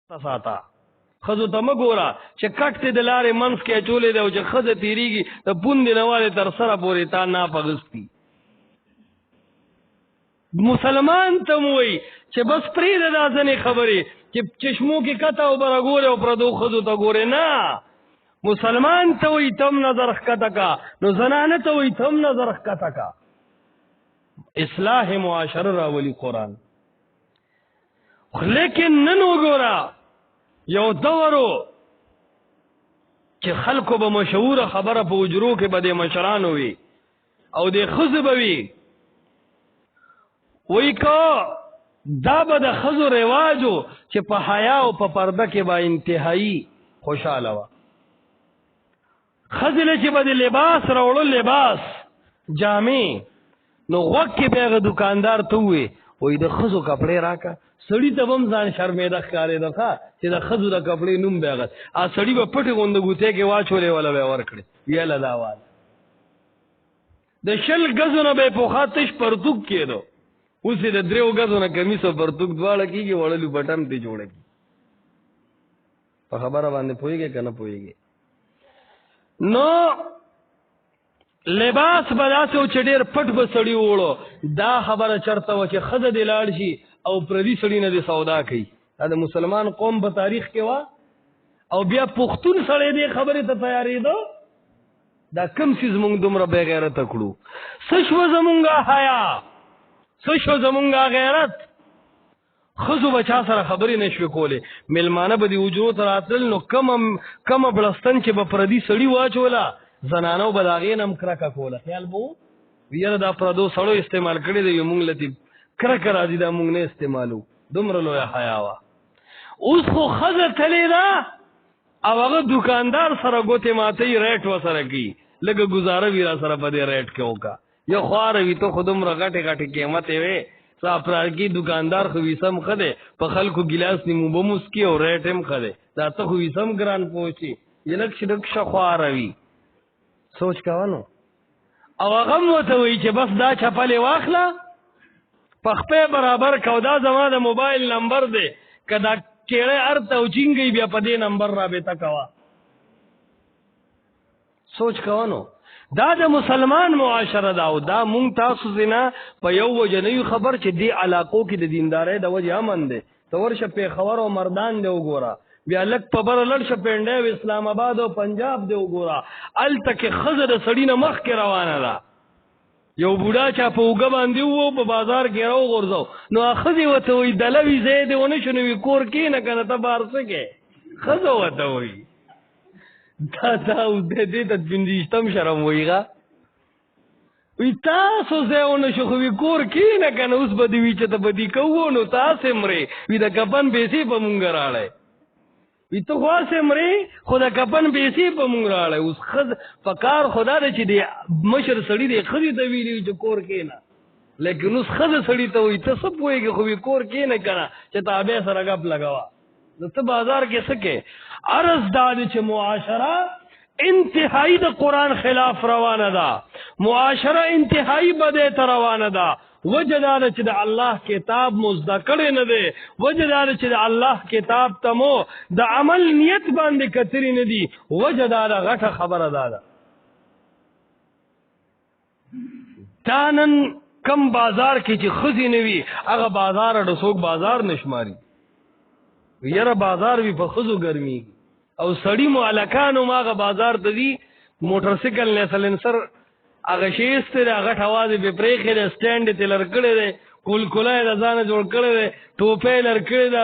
ساته خزو ته مګورا چې کټ ته د لارې منځ کې اچولې دی او چې خزه تیریږي د پوندې نواله تر سره پورې تا نه پغستی مسلمان ته وای چې بس پرې دا ځنې خبرې چې چشمو کې کته او برګوره او پردو خزو ته ګوره نه مسلمان ته وای تم نظر خکته کا نو زنانه ته وای تم نظر خکته کا اصلاح معاشره راولي قرآن لیکن نن وګوره یو دورو چې خلکو به مشهوره خبره په اجرو کې به د مشرانو وي او د ښځو به وي وایي که دا به د ښځو رواجو چې په حیا او په پرده کې به انتهایی خوشحاله وه ښځې چې به د لباس راوړو لباس جامې نو غوږ کې به هغه دوکاندار ته ووایي وایي د ښځو کپړې راکړه سړی ته هم ځان شرمېده ښکارېده چې د ښځو د کپړې نوم به هغه سړي به پټې غونده ګوتې کې واچولې وله به یې ورکړې ویله دا واله د 20 ګزو نه به یې پخوا تش پرتوک کېدو اوس یې د 3 ګزو نه کمیس او پرتوک دواړه کېږي وړلو بټن پې جوړه کېږي په خبره باندې پوهېږې که نه پوهېږې نو لباس به داسې و چې ډېر پټ به سړي وړو دا خبره چرته وه چې ښځه دې لاړ شي او پردي سړي نه دې سودا کوي دا د مسلمان قوم په تاریخ کې وه او بیا پښتون سړی دې خبرې ته تیارېده دا کم څیز مونږ دومره بې غیرته کړو څه شوه زمونږ حیا څه شو زمونږ غیرت ښځو به چا سره خبرې نه شوې کولې مېلمانه به دې حجرو ته راتلل نو کمه بړستن چې به پردي سړي واچوله زنانو به د هغې نه هم کرکه کوله خیال به و یاره دا پردو سړو استعمال کړی دی مونږ له کرکه راځي دا مونږ نه استعمالو دومره لویه حیا وه اوس خو ښځه تلې ده او هغه دوکاندار سره ګوتې ماتوي ریټ ورسره کوي لږه ګزاره وي را سره په دې ریټ کې وکړه یو خواره وي ته خو دومره غټې غټې قیمتې وې څه افرارګي دوکاندار خو ویسم ښه دی په خلکو ګیلاس نیمو به مسکي او ریټ هم ښه دی دا ته خو ویسم ګران پوچي یې لږ ښه خواره وي سوچ کوه نو او هغه هم ورته وایي چې بس دا چپلې واخله پخپې برابر کو دا زما د موبایل نمبر دی که دا کېړی ارته او چینګی بیا په دې نمبر رابطه کوه سوچ کوه نو دا د مسلمان معاشره ده او دا مونږ تاسو ځینه په یو وجه نه یو خبر چې دې علاقو کې د دیندارۍ د وجې امن دی ته ورشه پېښور او مردان دی وګوره بیا لږ په بره لړ شه پنډی او اسلام آباد او پنجاب دی وګوره هلته کې ښځه د سړي نه مخکې روانه ده یو بوډا چا په اوږه باندې وو په بازار کې راوغورځو نو ښځې ورته وایي دله وي ځای دې ونه شو نو وي کور کښېنه که نه ته بار څه کې ښځه ورته وایي دا دې ته 25 شرم وایي ښه وی تاسو ځای ونه شو خو وي کور کښېنه که نه اوس به دې وي چې ته به دې کوو نو تاسې مرې وي د کفن پیسې په مونږ راړی وی ته خو هسې مرې خو د کفن پیسې په مونږ راړی اوس په کار خو دا ده چې د مشر سړي دی ښځې ته ویلي چې کور کښېنه لیکن اوس ښځه سړي ته وایي ته څه پوهېږې خو وي کور کښېنه که نه چې تابع سره ګپ لګوه نو ته بازار کې څه کې عرض دا دی چې معاشره انتهایی د قرآن خلاف روانه ده معاشره انتهایی بدې ته روانه ده وجه دا ده چې د الله کتاب مو زده کړی نه دی وجه دا ده چې د الله کتاب ته مو د عمل نیت باندې کتري نه دي وجه دا ده غټه خبره دا ده دا نن کم بازار کې چې ښځې نه وي هغه بازار اډه څوک بازار نه شماري یاره بازار وي په ښځو ګرمېږي او سړي مو هلکان هم هغه بازار ته ځي موټرسایکل نه سلنسر هغه شی ایستی دی هغه ټوازې پې پرېښی دی سټینډ یې لر کړی دی کولکولی یې د ځانه جوړ کړی دی ټوپۍ یې لر کړی ده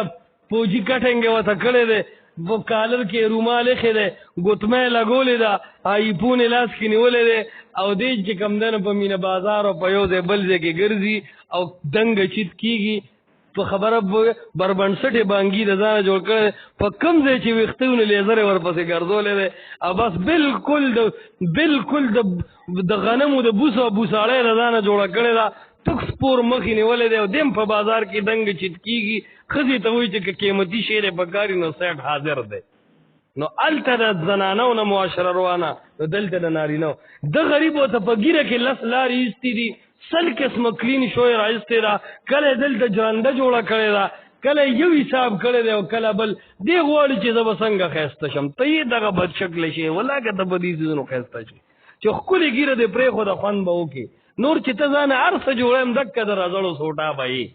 پوجي کټنګ یې ورته کړی دی په کالر کې رومال ایښی دی ګوتمه یې لګولې ده ایفون یې لاس کې نیولی دی او دی چې کوم دی نو په مینه بازار او په یو ځای بل ځای کې ګرځي او دنګه چیت کېږي په خبره بربنډسټې بانګي د ځانه جوړ کړی په کوم ځای چې ویښته وي نو لیزر یې ورپسې ګرځولی دی او بس بالکل د غنمو د بوس او بوساړی د ځانه جوړه کړې ده تک سپور مخې نیولی دی او دیم په بازار کې دنګ چیت کېږي ښځې ته وایي چې که قیمتي شی دی په کار نو سیټ حاضر دی نو هلته د زنانو نه معاشره روانه نو دلته د نارینهو د غریب ورته په ګیره کې 10 لارې ایستې دي 100 قسمه کلین شوی را ایستې ده کله یې دلته جرنده جوړه کړې ده کله یو حساب کړی دی او کله بل دی غواړي چې زه به څنګه ښایسته شم ته یې دغه بد شکله شي ولاکه ته به دې څیزونو ښایسته شي چې ښکلې ږیره دې پرېښوده خوند به وکړي نور چې ته ځانه هر څه جوړیم دکه د رزړو سوټا به یې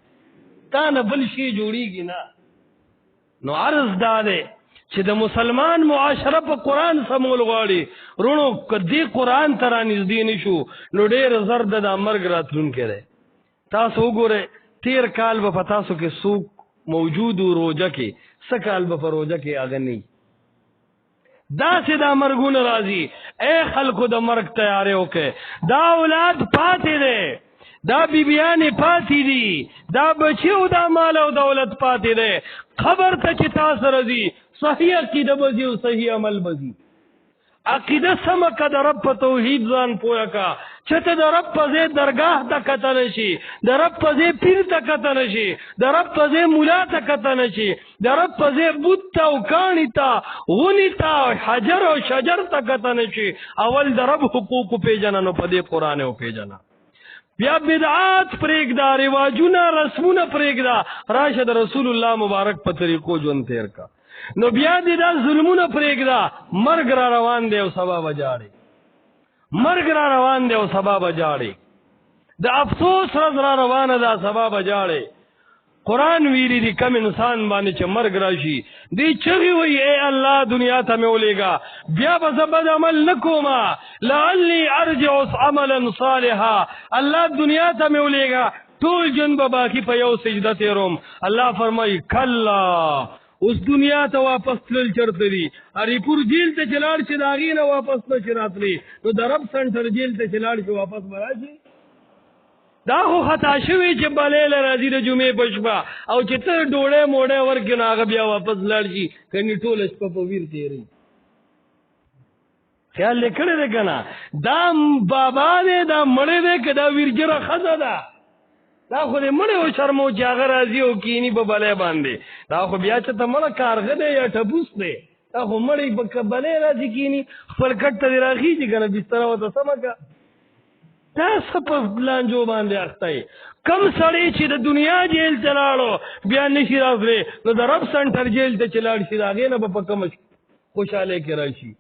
تا نه بل شي جوړېږي نه نو عرض دا دی چې د مسلمان معاشره په قرآن سمول غواړي رونو که دې قرآن ته رانږدې نه شو نو ډېر زر د دا مرګ راتلونکی دی تاسو وګورئ تیر کال به په تاسو کې څوک موجود و روجه کې څه کال به په روجه کې هغه نه داسې دا مرګونه راځي اے خلکو د مرګ تیارې وکړئ دا اولاد پاتې دی دا بیبیانې پاتې دي دا بچي او دا مال او دولت پاتې دی خبر ته چې تا سره ځي صحیح عقیده به ځي او صحیح عمل به ځي عقیده سمه که د رب په توحید ځان پوهه کا چې ته د رب په ځای درګاه ته کته نه شي د رب په ځای پیر ته کته نه شي د رب په ځای ملا ته کته نه شي د رب په ځای بوت ته او کاڼي ته غوني ته حجر او شجر ته کته نه شي اول د رب حقوق وپېژنه نو په دې قرآن وپېژنه بیا بدعات پرېږده رواجونه رسمونه پرېږده راشه د رسول الله مبارک په طریقو ژوند تېر کا نو بیا دې دا ظلمونه پرېږده مرګ را روان دی او سبا به جاړې مرګ را روان دی او سبا به جاړې د افسوس ورځ را روانه ده سبا به جاړې قرآن ویلي دي کم انسان باندې چې مرګ راشي دی چغې وایي ای الله دنیا ته مې ولېږه بیا به زه بد عمل نه کومه لعلي ارجع عملا صالحا الله دنیا ته مې ولېږه ټول ژوند به باقي په یو سجده تېروم الله فرمایي کلا اوس دنیا ته واپس تلل چرته دي هریپور جیل ته چې لاړ شي د هغې نه واپس نه شي راتلی نو د رب سنټر جیل ته چې لاړ شي واپس به راشي دا خو خطا شوي چې بلیله راځي د جمعې په شپه او چې ته ډوډۍ موډۍ ورکړې نو هغه بیا واپس لاړ شي کنې ټوله شپه په ویر تېروي خیال یې کړی دی که نه دا بابا دی دا مړی دی که دا ویرجره ښځه ده دا خو دې مړی او شرمو چې هغه راځي او کیني په بلی باندې دا خو بیا چې ته مړه کارغه دی یا ټپوس دی دا خو مړی په بلی راځي کیني خپل کټ ته دې راخېږي که نه بستره ورته سمه که دا څه په لانجو باندې اخته یې کم سړی چې د دنیا جیل ته لاړو بیا نشي راتلی نو د رب سنټر جیل ته چې لاړ شي د هغې نه به په کومه خوشحالۍ کې راشي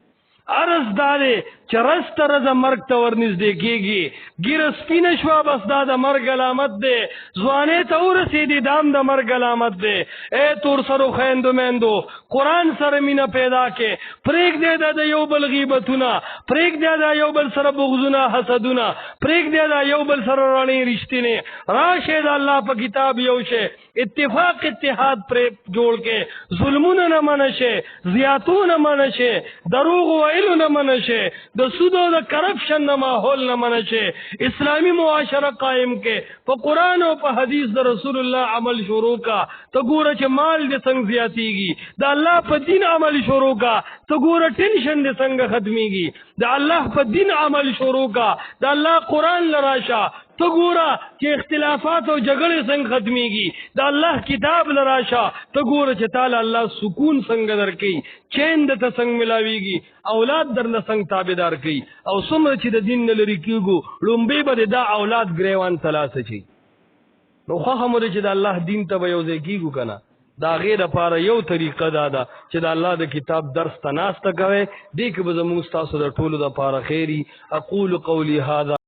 عرض دا دی چې رس ته رزه مرګ ته ورنږدې کېږي ږیره سپینه شوه بس دا د مرګ علامت دی ځوانۍ ته ورسېدې دا هم د مرګ علامت دی ای تور سرو خویندو میندو قرآن سره مینه پیدا کې پرېږدې دا د یو بل غیبتونه پرېږدې دا یو بل سره بغضونه حسدونه پرېږدې دا یو بل سره رڼې رښتینې راشئ د الله په کتاب یو شی اتفاق اتحاد پرې جوړ کې ظلمونه نه منع شي زیاتونه منع شي دروغ ویلو نه منع شي د سود او د کرپشن نه ماحول نه منع شي اسلامی معاشره قائم کې په قرآن او په حدیث د رسول الله عمل شروع کا ته ګوره چې مال دې څنګه زیاتېږي د الله په دین عمل شروع کا ته ګوره ټینشن دې څنګه ختمېږي د الله په دین عمل شروع کا د الله قرآن لراشه ته ګوره چې اختلافات او جګړې څنګه ختمېږي د الله کتاب لراشه ته ګوره چې تعالی الله سکون څنګه درکوي چین درته څنګه ملاویږي اولاد درله څنګه تابعدار کوي او څومره چې د دین نه لرې کېږو لومبۍ به دا اولاد ګریوان ته لاس اچوي نو خوښه مو ده چې د الله دین ته به یو ځای کېږو که نه د هغې دپاره یو طریقه دا ده چې د الله د کتاب درس ته ناسته کوئ دې کې به زموږ ستاسو د ټولو دپاره خیر وي اقول قولي هذا